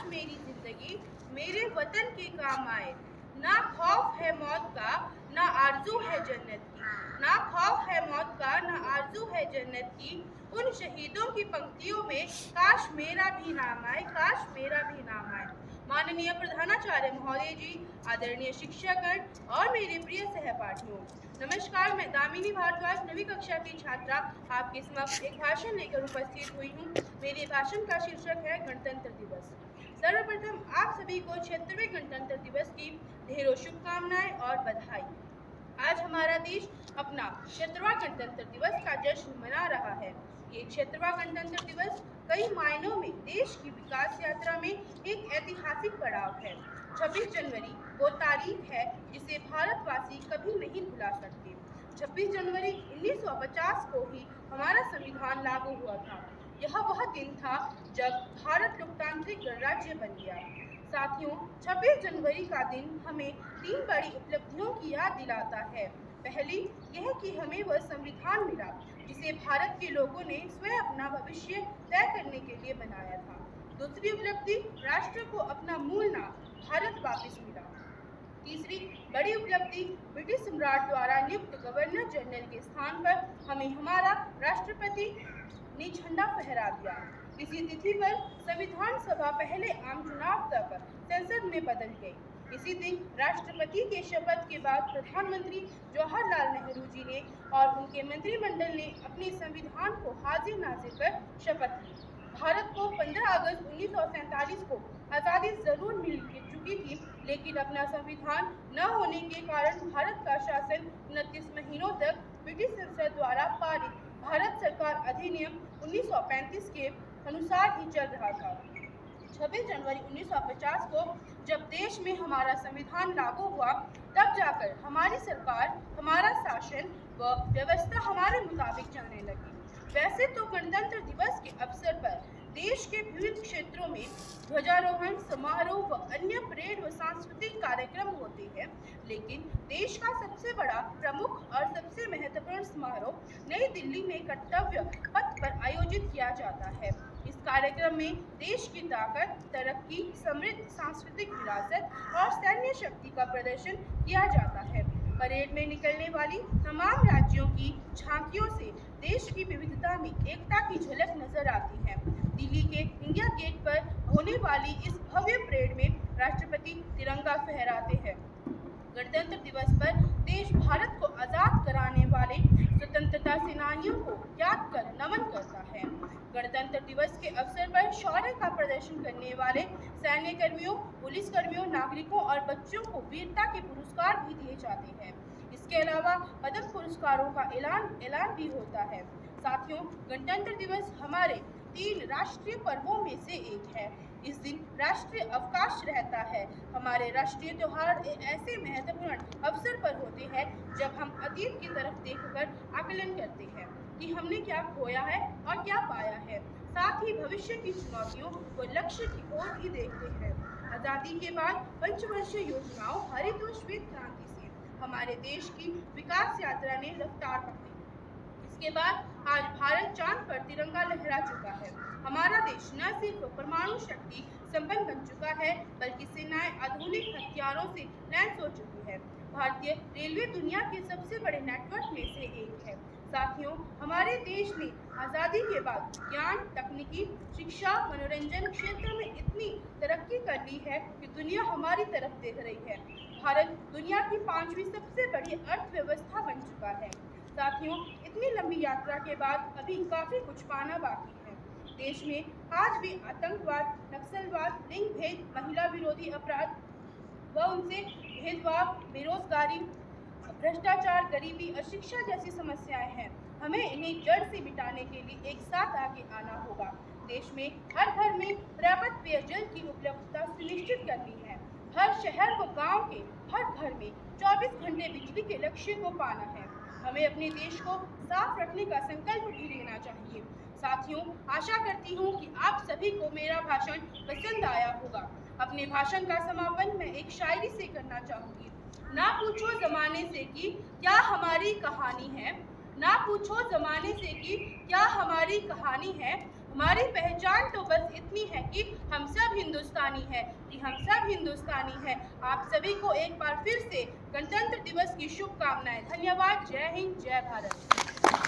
काश मेरी जिंदगी मेरे वतन के काम आए। ना खौफ है मौत का, ना आरजू है जन्नत की। ना खौफ है मौत का, ना आरजू है जन्नत की। उन शहीदों की पंक्तियों में काश मेरा भी नाम आए, काश मेरा भी नाम आए। माननीय प्रधानाचार्य महोदय जी, आदरणीय शिक्षकगण और मेरे प्रिय सहपाठियों, नमस्कार। मैं दामिनी भारद्वाज, 9वीं कक्षा की छात्रा, आपके समक्ष एक भाषण लेकर उपस्थित हुई हूँ। मेरे भाषण का शीर्षक है गणतंत्र दिवस। सर्वप्रथम आप सभी को 76वें गणतंत्र दिवस की ढेरों शुभकामनाएं और बधाई। आज हमारा देश अपना 76वां गणतंत्र दिवस का जश्न मना रहा है। ये 76वां गणतंत्र दिवस कई मायनों में देश की विकास यात्रा में एक ऐतिहासिक पड़ाव है। 26 जनवरी वो तारीख है जिसे भारतवासी कभी नहीं भुला सकते। 26 जनवरी 1950 को ही हमारा संविधान लागू हुआ था। यह वह दिन था जब भारत लोकतांत्रिक गणराज्य बन गया। साथियों, 26 जनवरी का दिन हमें 3 बड़ी उपलब्धियों की याद दिलाता है। पहली यह कि हमें वह संविधान मिला जिसे भारत के लोगों ने स्वयं अपना भविष्य तय करने के लिए बनाया था। दूसरी उपलब्धि, राष्ट्र को अपना मूल नाम भारत वापस मिला। तीसरी बड़ी उपलब्धि, ब्रिटिश सम्राट द्वारा नियुक्त गवर्नर जनरल के स्थान पर हमें हमारा राष्ट्रपति ने झंडा फहरा दिया। इसी तिथि पर संविधान सभा पहले आम चुनाव तक संसद में बदल गई। इसी दिन राष्ट्रपति के शपथ के बाद प्रधानमंत्री जवाहरलाल नेहरू जी ने और उनके मंत्रिमंडल ने अपने संविधान को हाजिर नाजिर कर शपथ ली। भारत को 15 अगस्त 1947 को आज़ादी जरूर मिल चुकी थी, लेकिन अपना संविधान न होने के कारण भारत का शासन 29 महीनों तक ब्रिटिश संसद द्वारा पारित भारत सरकार अधिनियम 1935 के अनुसार ही चल रहा था। 26 जनवरी 1950 को जब देश में हमारा संविधान लागू हुआ, तब जाकर हमारी सरकार, हमारा शासन व व्यवस्था हमारे मुताबिक चलने लगी। वैसे तो गणतंत्र दिवस के अवसर पर देश के विभिन्न क्षेत्रों में ध्वजारोहण समारोह व अन्य परेड व सांस्कृतिक कार्यक्रम होते हैं, लेकिन देश का सबसे बड़ा, प्रमुख और सबसे महत्वपूर्ण समारोह नई दिल्ली में कर्तव्य पथ पर आयोजित किया जाता है। इस कार्यक्रम में देश की ताकत, तरक्की, समृद्ध सांस्कृतिक विरासत और सैन्य शक्ति का प्रदर्शन किया जाता है। परेड में निकलने वाली तमाम राज्यों की झांकियों से देश की विविधता में एकता की झलक नजर आती है। दिल्ली के इंडिया गेट पर होने वाली इस भव्य परेड में राष्ट्रपति तिरंगा फहराते हैं। गणतंत्र दिवस पर देश भारत को आजाद कराने वाले स्वतंत्रता सेनानियों को याद कर नमन करता है। गणतंत्र दिवस के अवसर पर शौर्य का प्रदर्शन करने वाले सैन्य कर्मियों, पुलिस कर्मियों, नागरिकों और बच्चों को वीरता के पुरस्कार भी दिए जाते हैं। इसके अलावा पद्म पुरस्कारों का ऐलान भी होता है। साथियों, गणतंत्र दिवस हमारे 3 राष्ट्रीय पर्वों में से एक है। इस दिन राष्ट्रीय अवकाश रहता है। हमारे राष्ट्रीय त्योहार ऐसे महत्वपूर्ण अवसर पर होते हैं जब हम अतीत की तरफ देखकर आकलन करते हैं कि हमने क्या खोया है और क्या पाया है। साथ ही भविष्य की चुनौतियों व लक्ष्य की ओर भी देखते हैं। आजादी के बाद पंचवर्षीय योजनाओं, हरित व श्वेत क्रांति से हमारे देश की विकास यात्रा ने रफ्तार पकड़ी। इसके बाद आज भारत चांद पर तिरंगा लहरा चुका है। हमारा देश न सिर्फ परमाणु शक्ति संपन्न बन चुका है, बल्कि सेनाएं आधुनिक हथियारों से लैस हो चुकी है। भारतीय रेलवे दुनिया के सबसे बड़े नेटवर्क में से एक है। साथियों, हमारे देश ने आज़ादी के बाद ज्ञान, तकनीकी, शिक्षा, मनोरंजन क्षेत्र में इतनी तरक्की कर ली है कि दुनिया हमारी तरफ देख रही है। भारत दुनिया की 5वीं सबसे बड़ी अर्थव्यवस्था बन चुका है। साथियों, इतनी लंबी यात्रा के बाद अभी काफी कुछ पाना बाकी है। देश में आज भी आतंकवाद, नक्सलवाद, लिंग भेद, महिला विरोधी अपराध व उनसे भेदभाव, बेरोजगारी, भ्रष्टाचार, गरीबी, अशिक्षा जैसी समस्याएं हैं। हमें इन्हें जड़ से मिटाने के लिए एक साथ आगे आना होगा। देश में हर घर में पर्याप्त पेयजल की उपलब्धता सुनिश्चित करनी है। हर शहर व गांव के हर घर में 24 घंटे बिजली के लक्ष्य को पाना है। हमें अपने देश को साफ रखने का संकल्प भी लेना चाहिए। साथियों, आशा करती हूँ कि आप सभी को मेरा भाषण पसंद आया होगा। अपने भाषण का समापन मैं एक शायरी से करना चाहूँगी। ना पूछो जमाने से कि क्या हमारी कहानी है, ना पूछो जमाने से कि क्या हमारी कहानी है, हमारी पहचान तो बस इतनी है कि हम सब हिंदुस्तानी हैं, आप सभी को एक बार फिर से गणतंत्र दिवस की शुभकामनाएं। धन्यवाद। जय हिंद, जय भारत।